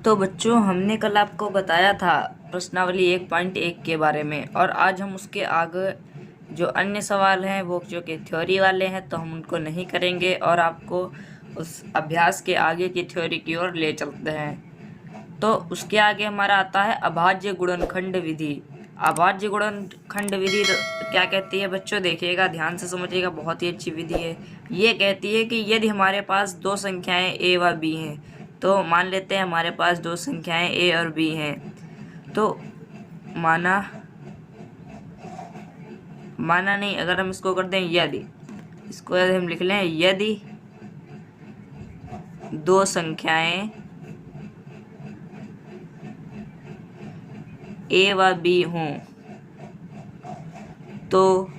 तो बच्चों, हमने कल आपको बताया था प्रश्नावली 1.1 के बारे में, और आज हम उसके आगे जो अन्य सवाल हैं वो जो कि थ्योरी वाले हैं तो हम उनको नहीं करेंगे और आपको उस अभ्यास के आगे की थ्योरी की ओर ले चलते हैं। तो उसके आगे हमारा आता है अभाज्य गुणनखंड विधि। अभाज्य गुणनखंड विधि क्या कहती है बच्चों? देखिएगा, ध्यान से समझिएगा, बहुत ही अच्छी विधि है। ये कहती है कि यदि हमारे पास दो संख्याएं a व b हैं, तो मान लेते हैं हमारे पास दो संख्याएं a और b हैं, तो माना नहीं, अगर हम इसको कर दें यदि, इसको यदि हम लिख लें यदि दो संख्याएं a व b हों तो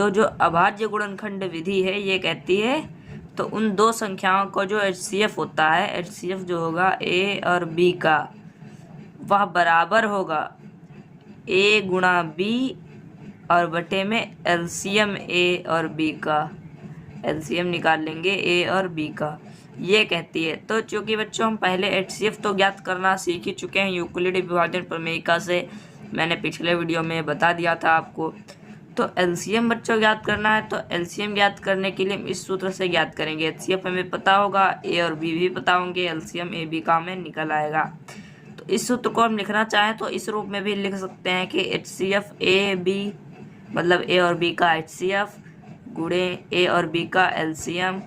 जो अभाज्य गुणनखंड विधि है ये कहती है तो उन दो संख्याओं को जो HCF होता है, HCF जो होगा a और b का, वह बराबर होगा a गुणा b और बटे में LCM a और b का। LCM निकाल लेंगे a और b का, ये कहती है। तो चूंकि बच्चों हम पहले HCF तो ज्ञात करना सीख ही चुके हैं यूक्लिड विभाजन प्रमेयिका से, मैंने पिछले वीडियो में बता दिया था आपको। तो LCM बच्चों ज्ञात करना है, तो LCM ज्ञात करने के लिए हम इस सूत्र से ज्ञात करेंगे। HCF हमें पता होगा, a और b भी पता होंगे, LCM a b का हमें निकल आएगा। तो इस सूत्र को हम लिखना चाहें तो इस रूप में भी लिख सकते हैं कि HCF a b मतलब a और b का HCF गुणे a और b का LCM,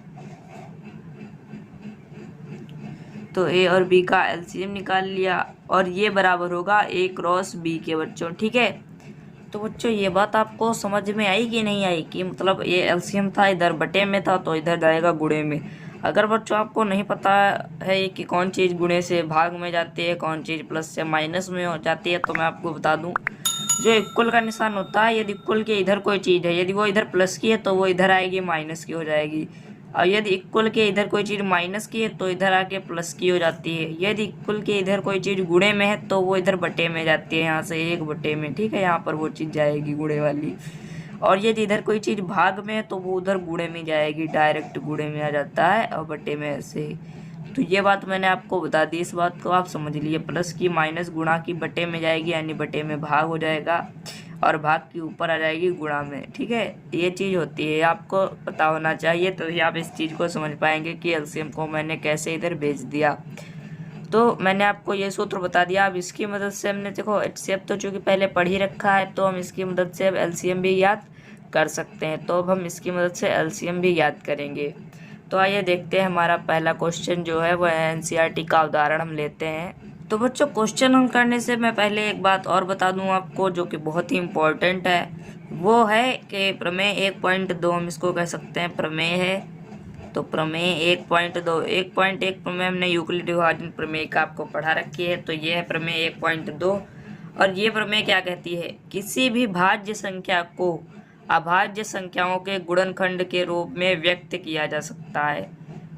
तो a और b का LCM निकाल लिया और ये बराबर होगा a क्रॉस b के बच्चों। ठीक है, तो बच्चों ये बात आपको समझ में आई कि नहीं आई कि मतलब ये एलसीएम था, इधर बटे में था तो इधर जाएगा गुणे में। अगर बच्चों आपको नहीं पता है कि कौन चीज़ गुणे से भाग में जाती है, कौन चीज़ प्लस से माइनस में हो जाती है, तो मैं आपको बता दूं, जो इक्वल का निशान होता है, यदि इक्वल के इधर कोई चीज़ है, यदि वो इधर प्लस की है तो वो इधर आएगी माइनस की हो जाएगी, और यदि इक्वल के इधर कोई चीज़ माइनस की है तो इधर आके प्लस की हो जाती है। यदि इक्वल के इधर कोई चीज़ गुणे में है तो वो इधर बटे में जाती है, यहाँ से एक बटे में। ठीक है, यहाँ पर वो चीज़ जाएगी गुणे वाली। और यदि इधर कोई चीज़ भाग में है तो वो उधर गुणे में जाएगी, डायरेक्ट गुणे में आ जाता है और बटे में ऐसे। तो ये बात मैंने आपको बता दी, इस बात को आप समझ लीजिए। प्लस की माइनस गुणा की बटे में जाएगी, यानी बटे में भाग हो जाएगा और भाग की ऊपर आ जाएगी गुणा में। ठीक है, ये चीज़ होती है, आपको पता होना चाहिए, तो आप इस चीज़ को समझ पाएंगे कि एलसीएम को मैंने कैसे इधर भेज दिया। तो मैंने आपको ये सूत्र बता दिया। अब इसकी मदद से हमने देखो HCF तो चूँकि पहले पढ़ ही रखा है, तो हम इसकी मदद से अब LCM भी याद कर सकते हैं। तो अब हम इसकी मदद से LCM भी याद करेंगे। तो आइए देखते हैं, हमारा पहला क्वेश्चन जो है वह NCERT का उदाहरण हम लेते हैं। तो बच्चों, क्वेश्चन हल करने से मैं पहले एक बात और बता दूं आपको जो कि बहुत ही इम्पोर्टेंट है, वो है कि प्रमेय 1.2 हम इसको कह सकते हैं प्रमेय है। तो प्रमेय 1.2, 1.1 प्रमेय हमने यूक्लिड विभाजन प्रमेय का आपको पढ़ा रखी है, तो ये है प्रमेय 1.2। और ये प्रमेय क्या कहती है? किसी भी भाज्य संख्या को अभाज्य संख्याओं के गुणनखंड के रूप में व्यक्त किया जा सकता है।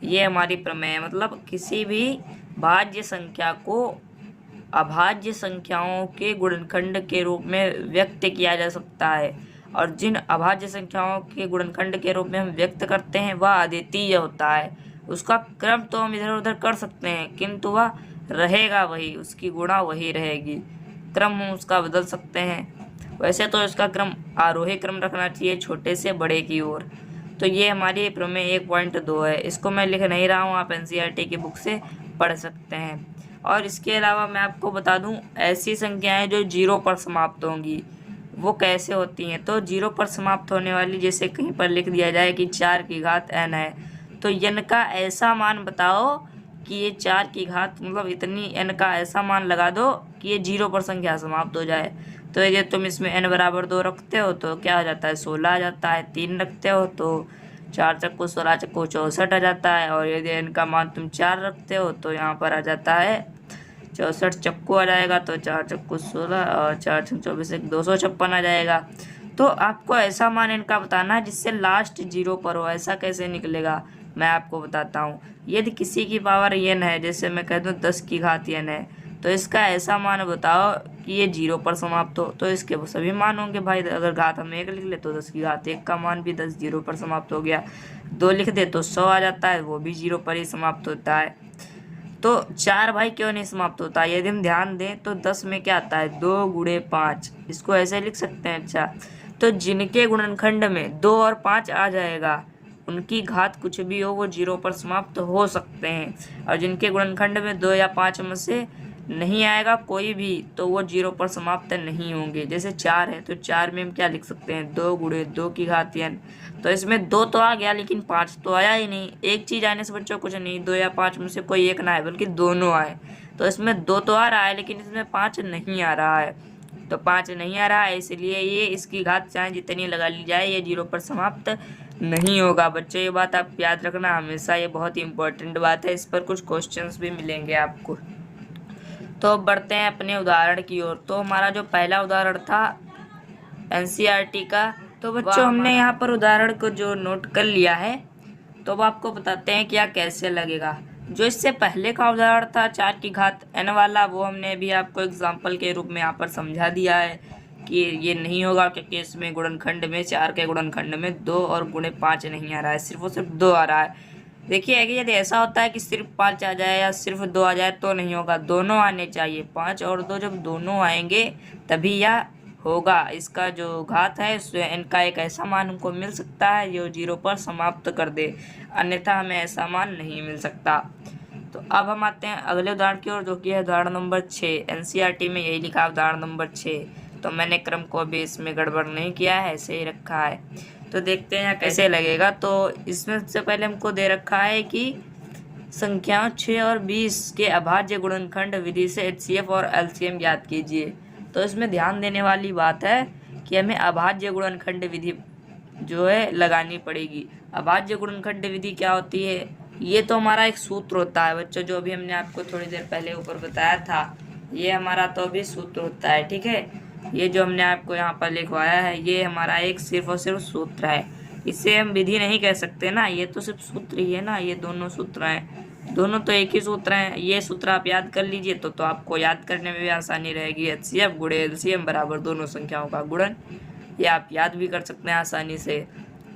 ये हमारी प्रमेय है, मतलब किसी भी भाज्य संख्या को अभाज्य संख्याओं के गुणनखंड के रूप में व्यक्त किया जा सकता है, और जिन अभाज्य संख्याओं के गुणनखंड के रूप में हम व्यक्त करते हैं वह अद्वितीय होता है। उसका क्रम तो हम इधर उधर कर सकते हैं किंतु वह रहेगा वही, उसकी गुणा वही रहेगी, क्रम हम उसका बदल सकते हैं। वैसे तो इसका क्रम आरोही क्रम रखना चाहिए, छोटे से बड़े की ओर। तो ये हमारी प्रमेय 1.2 है, इसको मैं लिख नहीं रहा हूँ, आप NCERT की बुक से पढ़ सकते हैं। और इसके अलावा मैं आपको बता दूं, ऐसी संख्याएं जो 0 पर समाप्त होंगी वो कैसे होती हैं। तो 0 पर समाप्त होने वाली, जैसे कहीं पर लिख दिया जाए कि 4 की घात n है, तो n का ऐसा मान बताओ कि ये 4 की घात मतलब इतनी n का ऐसा मान लगा दो कि ये 0 पर संख्या समाप्त हो जाए। तो यदि तुम इसमें n बराबर 2 रखते हो तो क्या आ जाता है? 16 आ जाता है। 3 रखते हो तो 4 चक्कू 16 चक्कू 64 आ जाता है। और यदि n का मान तुम 4 रखते हो तो यहाँ पर आ जाता है 64 चक्कू आ जाएगा, तो 4 चक्कू 16 और 4 छक्कू 24 256 आ जाएगा। तो आपको ऐसा मान इनका बताना है जिससे लास्ट 0 पर हो। ऐसा कैसे निकलेगा मैं आपको बताता हूँ। यदि किसी की पावर n है, जैसे मैं कह दूँ 10 की घात n है, तो इसका ऐसा मान बताओ कि ये 0 पर समाप्त हो। तो इसके सभी मान होंगे भाई, अगर घात हम 1 लिख ले तो 10 की घात 1 का मान भी 10 0 पर समाप्त हो गया। 2 लिख दे तो 100 आ जाता है, वो भी 0 पर ही समाप्त होता है। तो 4 भाई क्यों नहीं समाप्त होता, यदि हम ध्यान दें तो 10 में क्या आता है 2 गुणे 5, इसको ऐसे लिख सकते हैं। अच्छा, तो जिनके गुणनखंड में 2 और 5 आ जाएगा उनकी घात कुछ भी हो वो 0 पर समाप्त हो सकते हैं, और जिनके गुणनखंड में 2 या 5 में से नहीं आएगा कोई भी तो वो 0 पर समाप्त नहीं होंगे। जैसे 4 है तो 4 में हम क्या लिख सकते हैं 2 गुणे 2 की घात n। तो इसमें 2 तो आ गया लेकिन 5 तो आया ही नहीं। एक चीज़ आने से बच्चों कुछ नहीं, 2 या 5 में से कोई एक ना आए बल्कि दोनों आए। तो इसमें 2 तो आ रहा है लेकिन इसमें 5 नहीं आ रहा है, तो 5 नहीं आ रहा है, इसलिए ये इसकी घात चाहे जितनी लगा ली जाए ये 0 पर समाप्त नहीं होगा। बच्चों ये बात आप याद रखना हमेशा, ये बहुत ही इंपॉर्टेंट बात है, इस पर कुछ क्वेश्चंस भी मिलेंगे आपको। तो अब बढ़ते हैं अपने उदाहरण की ओर। तो हमारा जो पहला उदाहरण था एनसीईआरटी का, तो बच्चों हमने यहाँ पर उदाहरण को जो नोट कर लिया है, तो अब आपको बताते हैं क्या कैसे लगेगा। जो इससे पहले का उदाहरण था 4 की घात n वाला, वो हमने भी आपको एग्जाम्पल के रूप में यहाँ पर समझा दिया है कि ये नहीं होगा क्योंकि इसमें गुणनखंड में 4 के गुणनखंड में 2 और गुणे 5 नहीं आ रहा है, सिर्फ और सिर्फ 2 आ रहा है। देखिए कि यदि ऐसा होता है कि सिर्फ 5 आ जाए या सिर्फ 2 आ जाए तो नहीं होगा, दोनों आने चाहिए। 5 और 2 जब दोनों आएंगे तभी यह होगा। इसका जो घात है इनका एक ऐसा मान हमको मिल सकता है जो 0 पर समाप्त कर दे, अन्यथा हमें ऐसा मान नहीं मिल सकता। तो अब हम आते हैं अगले उदाहरण की ओर, जो कि है उदाहरण नंबर 6। एनसीईआरटी में यही लिखा है उदाहरण नंबर 6, तो मैंने क्रम को भी इसमें गड़बड़ नहीं किया है, ऐसे ही रखा है। तो देखते हैं कैसे लगेगा। तो इसमें सबसे पहले हमको दे रखा है कि संख्याओं 6 और 20 के अभाज्य गुणनखंड विधि से एचसीएफ और एलसीएम ज्ञात कीजिए। तो इसमें ध्यान देने वाली बात है कि हमें अभाज्य गुणनखंड विधि जो है लगानी पड़ेगी। अभाज्य गुणनखंड विधि क्या होती है, ये तो हमारा एक सूत्र होता है बच्चों, जो अभी हमने आपको थोड़ी देर पहले ऊपर बताया था, ये हमारा तो अभी सूत्र होता है। ठीक है, ये जो हमने आपको यहाँ पर लिखवाया है ये हमारा एक सिर्फ और सिर्फ सूत्र है, इसे हम विधि नहीं कह सकते ना, ये तो सिर्फ सूत्र ही है ना। ये दोनों सूत्र हैं, दोनों तो एक ही सूत्र हैं। ये सूत्र आप याद कर लीजिए तो आपको याद करने में भी आसानी रहेगी। एचसीएफ गुणे एलसीएम बराबर दोनों संख्याओं का गुणन, ये आप याद भी कर सकते हैं आसानी से।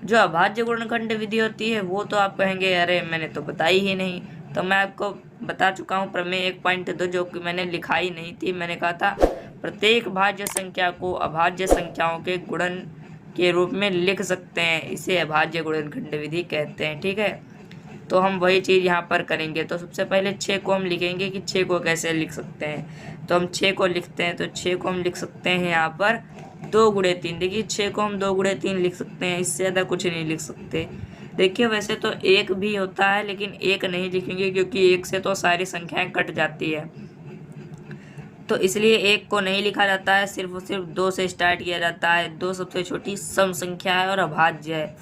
जो अभाज्य गुणनखंड विधि होती है वो तो आप कहेंगे अरे मैंने तो बताई ही नहीं, तो मैं आपको बता चुका हूँ प्रमेय 1.2, जो कि मैंने लिखा ही नहीं थी। मैंने कहा था प्रत्येक भाज्य संख्या को अभाज्य संख्याओं के गुणन के रूप में लिख सकते हैं, इसे अभाज्य गुणनखंड विधि कहते हैं। ठीक है, तो हम वही चीज़ यहाँ पर करेंगे। तो सबसे पहले 6 को हम लिखेंगे कि 6 को कैसे लिख सकते हैं। तो हम 6 को लिखते हैं, तो 6 को हम लिख सकते हैं यहाँ पर 2 गुणे 3। देखिए 6 को हम 2 गुणे 3 लिख सकते हैं, इससे ज़्यादा कुछ नहीं लिख सकते। देखिए वैसे तो 1 भी होता है लेकिन 1 नहीं लिखेंगे क्योंकि 1 से तो सारी संख्याएं कट जाती है, तो इसलिए 1 को नहीं लिखा जाता है, सिर्फ और सिर्फ 2 से स्टार्ट किया जाता है। 2 सबसे छोटी सम संख्या है और अभाज्य है,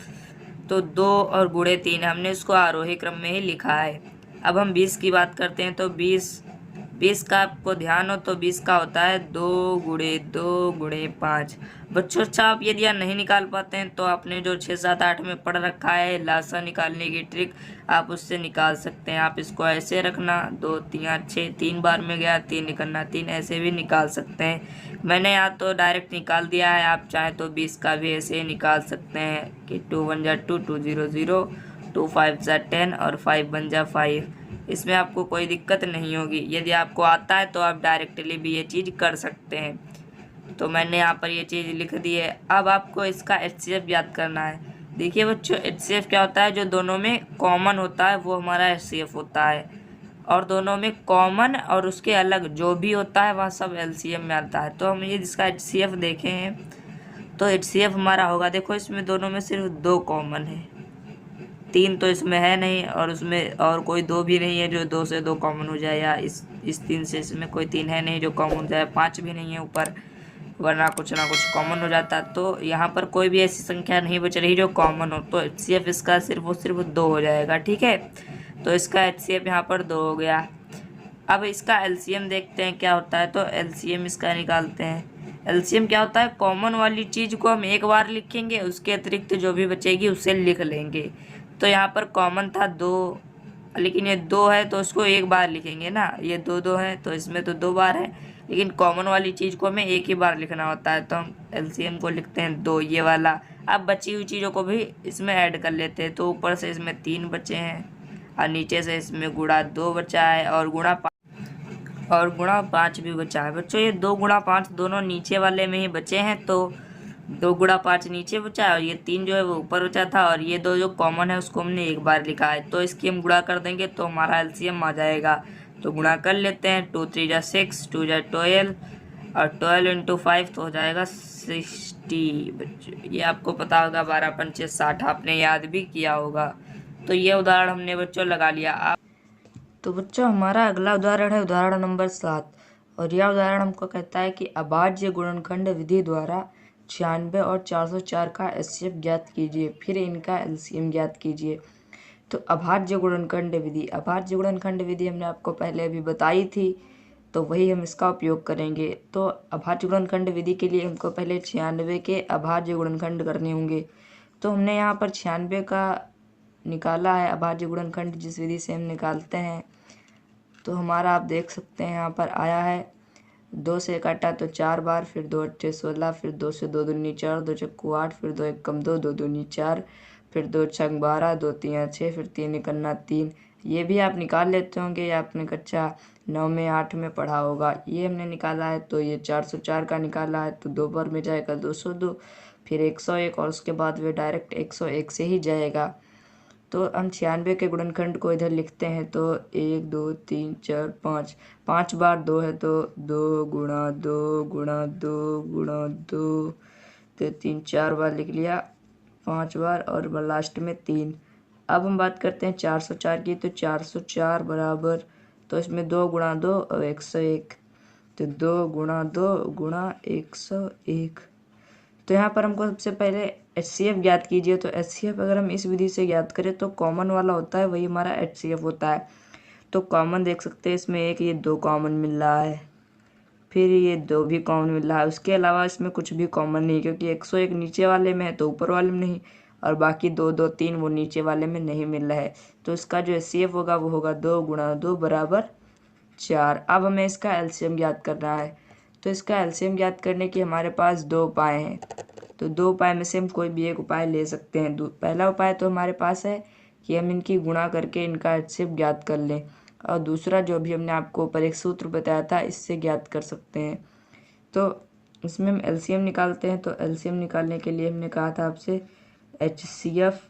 तो 2 और गुणे 3 हमने इसको आरोही क्रम में ही लिखा है। अब हम 20 की बात करते हैं, तो 20 का आपको ध्यान हो तो 20 का होता है 2 गुणे 2 गुणे 5। बच्चों अच्छा आप यदि यह नहीं निकाल पाते हैं तो आपने जो 6, 7, 8 में पढ़ रखा है लासा निकालने की ट्रिक, आप उससे निकाल सकते हैं। आप इसको ऐसे रखना 2 3 6, 3 बार में गया 3 निकलना 3, ऐसे भी निकाल सकते हैं। मैंने यहाँ तो डायरेक्ट निकाल दिया है, आप चाहें तो 20 का भी ऐसे ही निकाल सकते हैं कि 2 1 जा 2 2 0 0, 2 5 जा 10 और 5 1 जा 5। इसमें आपको कोई दिक्कत नहीं होगी, यदि आपको आता है तो आप डायरेक्टली भी ये चीज़ कर सकते हैं। तो मैंने यहाँ पर ये चीज़ लिख दी है। अब आपको इसका एचसीएफ याद करना है। देखिए बच्चों एचसीएफ क्या होता है, जो दोनों में कॉमन होता है वो हमारा एचसीएफ होता है, और दोनों में कॉमन और उसके अलग जो भी होता है वह सब एलसीएम में आता है। तो हम ये जिसका एचसीएफ देखे हैं तो एचसीएफ हमारा होगा, देखो इसमें दोनों में सिर्फ 2 कॉमन है, 3 तो इसमें है नहीं, और उसमें और कोई 2 भी नहीं है जो 2 से 2 कॉमन हो जाए, या इस 3 से इसमें कोई 3 है नहीं जो कॉमन हो जाए, 5 भी नहीं है ऊपर, वरना कुछ ना कुछ कॉमन हो जाता। तो यहाँ पर कोई भी ऐसी संख्या नहीं बच रही जो कॉमन हो, तो एचसीएफ इसका सिर्फ और सिर्फ 2 हो जाएगा। ठीक है, तो इसका एचसीएफ यहाँ पर 2 हो गया। अब इसका एलसीएम देखते हैं क्या होता है, तो एलसीएम इसका निकालते हैं। एलसीएम क्या होता है, कॉमन वाली चीज़ को हम एक बार लिखेंगे, उसके अतिरिक्त जो भी बचेगी उसे लिख लेंगे। तो यहाँ पर कॉमन था 2, लेकिन ये 2 है तो उसको एक बार लिखेंगे ना, ये 2 2 है तो इसमें तो 2 बार है, लेकिन कॉमन वाली चीज़ को हमें एक ही बार लिखना होता है, तो हम एलसीएम को लिखते हैं 2 ये वाला। अब बची हुई चीज़ों को भी इसमें ऐड कर लेते हैं, तो ऊपर से इसमें 3 बचे हैं, और नीचे से इसमें गुणा 2 बचा है और गुणा 5 भी बचा है। बच्चों ये 2 गुणा 5 दोनों नीचे वाले में ही बचे हैं, तो 2 गुणा 5 नीचे बचा है और ये 3 जो है वो ऊपर बचा था, और ये 2 जो कॉमन है उसको हमने एक बार लिखा है, तो इसकी हम गुणा कर देंगे तो हमारा एलसीएम आ जाएगा। तो गुणा कर लेते हैं, 2 3 जा 6, 2 जा 12 और 12 इंटू 5 तो हो जाएगा 60। बच्चों ये आपको पता होगा, 12 पंचे 60 आपने याद भी किया होगा। तो ये उदाहरण हमने बच्चों लगा लिया। तो बच्चों हमारा अगला उदाहरण है उदाहरण नंबर 7, और यह उदाहरण हमको कहता है कि अभाज्य गुणनखंड विधि द्वारा 96 और 404 का एचसीएफ ज्ञात कीजिए, फिर इनका एलसीएम ज्ञात कीजिए। तो अभाज्य गुणनखंड विधि हमने आपको पहले अभी बताई थी, तो वही हम इसका उपयोग करेंगे। तो अभाज्य गुणनखंड विधि के लिए हमको पहले 96 के अभाज्य गुणनखंड करने होंगे। तो हमने यहाँ पर 96 का निकाला है अभाज्य गुणनखंड, जिस विधि से हम निकालते हैं। तो हमारा आप देख सकते हैं यहाँ पर आया है, 2 से काटा तो 4 बार, फिर 2 8 16, फिर 2 से 2 दूनी 4, 2 चक्कू 8, फिर 2 1 कम 2, 2 दूनी 4, फिर 2 छंग 12, 2 3 6, फिर 3 इकन्ना 3। ये भी आप निकाल लेते होंगे, या आपने कक्षा 9 में 8 में पढ़ा होगा। ये हमने निकाला है, तो ये 404 का निकाला है, तो 2 बार में जाएगा 202, फिर 101 और उसके बाद वे डायरेक्ट 101 से ही जाएगा। तो हम 96 के गुणनखंड को इधर लिखते हैं, तो 1 2 3 4 5, 5 बार 2 है, तो 2 गुणा 2 गुणा 2 गुणा 2, तो 3 4 बार लिख लिया, 5 बार और लास्ट में 3। अब हम बात करते हैं 404 की, तो 404 बराबर, तो इसमें 2 गुणा 2 और 101, तो 2 गुणा 2 गुणा 101। तो यहाँ पर हमको सबसे पहले एचसीएफ ज्ञात कीजिए। तो एचसीएफ अगर हम इस विधि से ज्ञात करें तो कॉमन वाला होता है, वही हमारा एचसीएफ होता है। तो कॉमन देख सकते हैं, इसमें एक ये 2 कॉमन मिल रहा है, फिर ये 2 भी कॉमन मिल रहा है, उसके अलावा इसमें कुछ भी कॉमन नहीं, क्योंकि 101 नीचे वाले में है तो ऊपर वाले में नहीं, और बाकी 2 2 3 वो नीचे वाले में नहीं मिल रहा है। तो इसका जो एचसीएफ होगा वो होगा 2 गुणा 2 बराबर 4। अब हमें इसका एलसीएम ज्ञात करना है। तो इसका एलसीएम ज्ञात करने की हमारे पास 2 उपाय हैं, तो 2 उपाय में से हम कोई भी एक उपाय ले सकते हैं। पहला उपाय तो हमारे पास है कि हम इनकी गुणा करके इनका एचसीएफ ज्ञात कर लें, और दूसरा जो भी हमने आपको ऊपर एक सूत्र बताया था, इससे ज्ञात कर सकते हैं। तो इसमें हम एलसीएम निकालते हैं। तो एलसीएम निकालने के लिए हमने कहा था आपसे एचसीएफ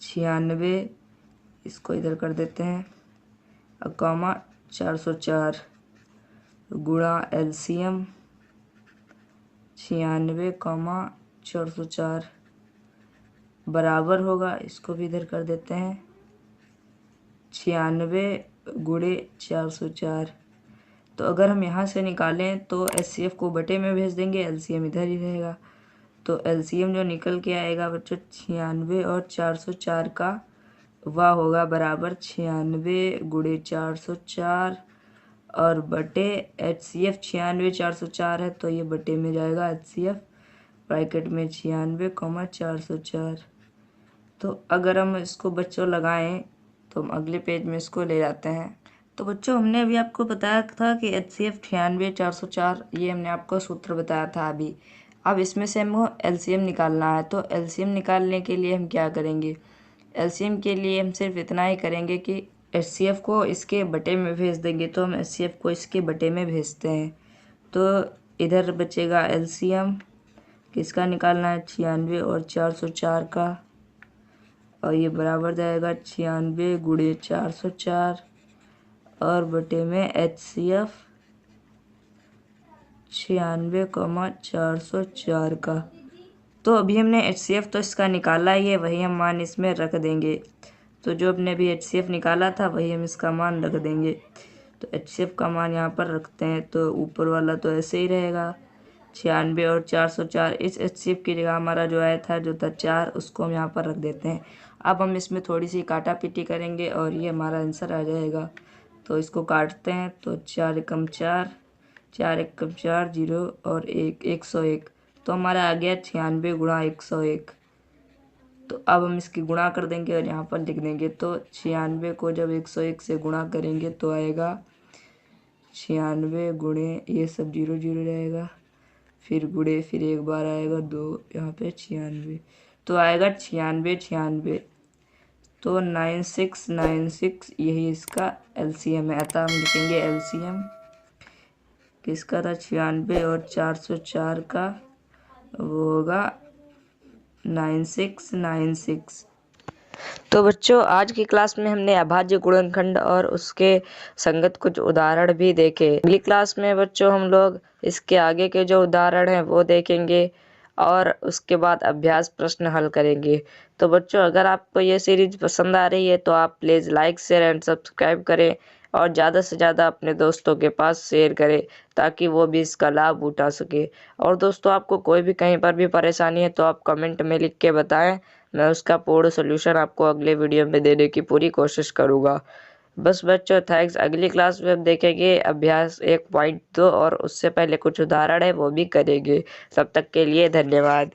96, इसको इधर कर देते हैं, और कॉमा 404 गुणा एलसीएम 96 404 बराबर होगा, इसको भी इधर कर देते हैं, 96 गुणे 404। तो अगर हम यहाँ से निकालें तो एचसीएफ को बटे में भेज देंगे, एलसीएम इधर ही रहेगा। तो एलसीएम जो निकल के आएगा बच्चों 96 और 404 का, वह होगा बराबर 96 गुणे 404 और बटे एचसीएफ 96 404 है, तो ये बटे में जाएगा एचसीएफ ब्रैकेट में 96 404। तो अगर हम इसको बच्चों लगाएं तो हम अगले पेज में इसको ले जाते हैं। तो बच्चों हमने अभी आपको बताया था कि एचसीएफ 96 404, ये हमने आपको सूत्र बताया था अभी। अब इसमें से हमको एलसीएम निकालना है। तो एलसीएम निकालने के लिए हम क्या करेंगे, एलसीएम के लिए हम सिर्फ इतना ही करेंगे कि एचसीएफ को इसके बटे में भेज देंगे। तो हम एचसीएफ को इसके बटे में भेजते हैं। तो इधर बचेगा एलसीएम, किसका निकालना है, 96 और 404 का, और ये बराबर जाएगा 96 गुणे 404 और बटे में एचसीएफ 96 404 का। तो अभी हमने एचसीएफ तो इसका निकाला ही है, वही हम मान इसमें रख देंगे। तो जो हमने अभी एचसीएफ निकाला था वही हम इसका मान रख देंगे। तो एचसीएफ का मान यहाँ पर रखते हैं, तो ऊपर वाला तो ऐसे ही रहेगा 96 और 404। इस एचसीएफ की जगह हमारा जो आया था जो था 4, उसको हम यहाँ पर रख देते हैं। अब हम इसमें थोड़ी सी काटा पीटी करेंगे और ये हमारा आंसर आ जाएगा। तो इसको काटते हैं, तो 4 एकम 4, 4 एकम 4, 0 और 1, 101। तो हमारा आ गया 96 गुणा 101। तो अब हम इसकी गुणा कर देंगे और यहाँ पर लिख देंगे। तो 96 को जब 101 से गुणा करेंगे तो आएगा 96 गुणे, ये सब 0 0 रहेगा, फिर गुणे, फिर एक बार आएगा 2, यहाँ पे 96, तो आएगा 96 96। तो 9696 यही इसका एलसीएम है। अतः हम लिखेंगे एलसीएम किसका था 96 और 404 का, वो होगा 9696। तो बच्चों आज की क्लास में हमने अभाज्य गुणनखंड और उसके संगत कुछ उदाहरण भी देखे। अगली क्लास में बच्चों हम लोग इसके आगे के जो उदाहरण हैं वो देखेंगे और उसके बाद अभ्यास प्रश्न हल करेंगे। तो बच्चों अगर आपको ये सीरीज पसंद आ रही है तो आप please like share and subscribe करें और ज़्यादा से ज़्यादा अपने दोस्तों के पास शेयर करें ताकि वो भी इसका लाभ उठा सके। और दोस्तों आपको कोई भी कहीं पर भी परेशानी है तो आप कमेंट में लिख के बताएं, मैं उसका पूर्ण सोल्यूशन आपको अगले वीडियो में देने की पूरी कोशिश करूँगा। बस बच्चों थैंक्स। अगली क्लास में हम देखेंगे अभ्यास 1.2 और उससे पहले कुछ उदाहरण है वो भी करेंगे। तब तक के लिए धन्यवाद।